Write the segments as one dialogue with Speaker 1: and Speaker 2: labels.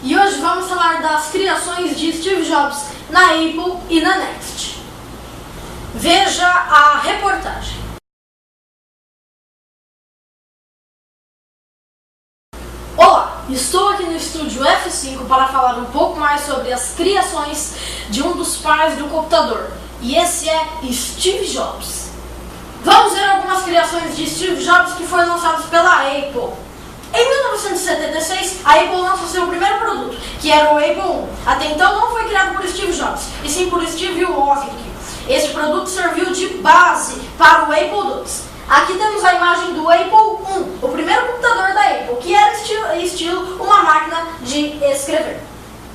Speaker 1: e hoje vamos falar das criações de Steve Jobs na Apple e na Next. Veja a reportagem. Olá, estou aqui no estúdio F5 para falar um pouco mais sobre as criações de um dos pais do computador, e esse é Steve Jobs. Vamos ver algumas criações de Steve Jobs que foram lançadas pela Apple. Em 1976, a Apple lançou seu primeiro produto, que era o Apple I. Até então não foi criado por Steve Jobs, e sim por Steve Wozniak. Este produto serviu de base para o Apple II. Aqui temos a imagem do Apple I, o primeiro computador da Apple, que era estilo uma máquina de escrever.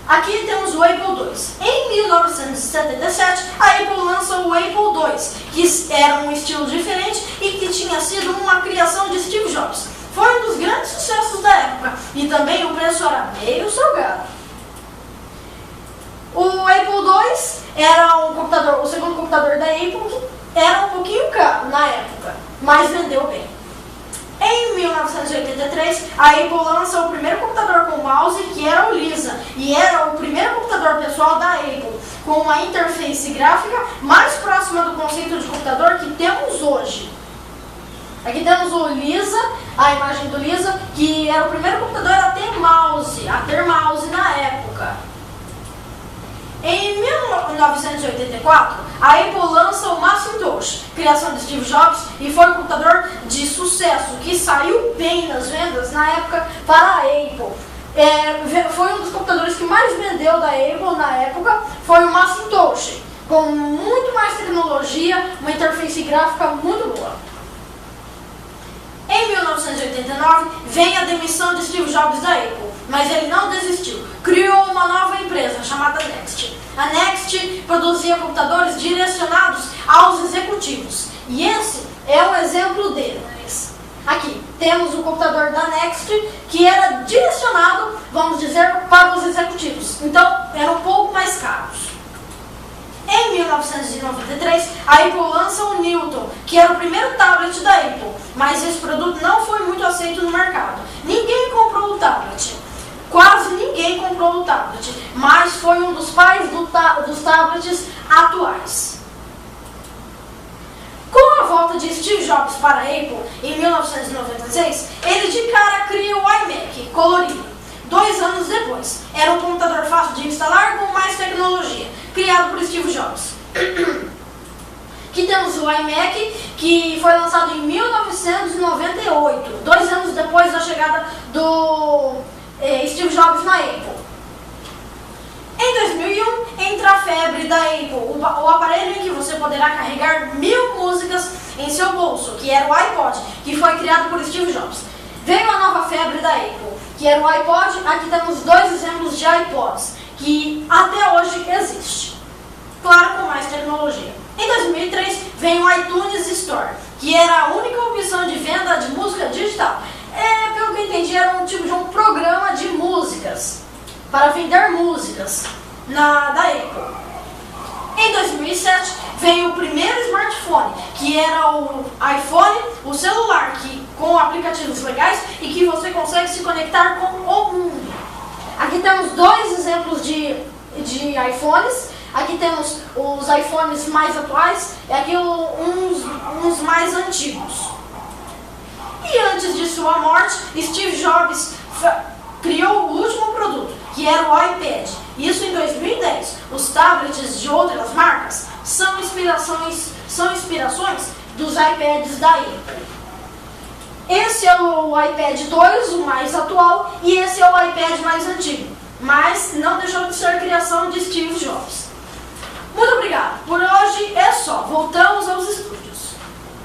Speaker 1: Aqui temos o Apple II. Em 1977, a Apple lançou o Apple II, que era um estilo diferente e que tinha sido uma criação de Steve Jobs. Foi um dos grandes sucessos da época e também o preço era meio salgado. O Apple II era o segundo computador da Apple, que era um pouquinho caro na época, mas vendeu bem. Em 1983, a Apple lança o primeiro computador com mouse, que era o Lisa, e era o primeiro computador pessoal da Apple, com uma interface gráfica mais próxima do conceito de computador que temos hoje. Aqui temos o Lisa, a imagem do Lisa, que era o primeiro computador a ter mouse na época. Em 1984, a Apple lança o Macintosh, criação de Steve Jobs, e foi um computador de sucesso, que saiu bem nas vendas na época para a Apple. Foi um dos computadores que mais vendeu da Apple na época, foi o Macintosh, com muito mais tecnologia, uma interface gráfica muito boa. Em 1989, vem a demissão de Steve Jobs da Apple, mas ele não desistiu. Criou uma nova empresa chamada Next. A Next produzia computadores direcionados aos executivos, e esse é um exemplo deles. Aqui temos o computador da Next, que era direcionado, vamos dizer, para os executivos, então eram um pouco mais caros. Em 1993, a Apple lança o Newton, que era o primeiro tablet da Apple, mas esse produto não foi muito aceito no mercado. Ninguém comprou o tablet, quase ninguém comprou o tablet, mas foi um dos pais dos tablets atuais. Com a volta de Steve Jobs para a Apple, em 1996, ele de cara cria o iMac colorido. 2 anos depois, era um computador fácil de instalar com mais tecnologia, criado por Steve Jobs. Aqui temos o iMac, que foi lançado em 1998, 2 anos depois da chegada do Steve Jobs na Apple. Em 2001, entra a febre da Apple, o aparelho em que você poderá carregar 1000 músicas em seu bolso, que era o iPod, que foi criado por Steve Jobs. Veio a nova febre da Apple, que era o iPod. Aqui temos 2 exemplos de iPods, que até hoje existe, claro, com mais tecnologia. Em 2003, vem o iTunes Store, que era a única opção de venda de música digital. Pelo que eu entendi, era um tipo de um programa de músicas, para vender músicas da Apple. Em 2007, veio o primeiro smartphone, que era o iPhone, o celular, com aplicativos legais e que você consegue se conectar com o mundo. Aqui temos 2 exemplos de iPhones. Aqui temos os iPhones mais atuais e aqui uns mais antigos. E antes de sua morte, Steve Jobs criou o último produto, que era o iPad. Isso em 2010. Os tablets de outras marcas são inspirações dos iPads da Apple. Esse é o iPad 2, o mais atual, e esse é o iPad mais antigo. Mas não deixou de ser criação de Steve Jobs. Muito obrigado. Por hoje é só. Voltamos aos estúdios.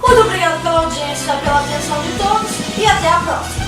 Speaker 1: Muito obrigado pela audiência, pela atenção de todos e até a próxima.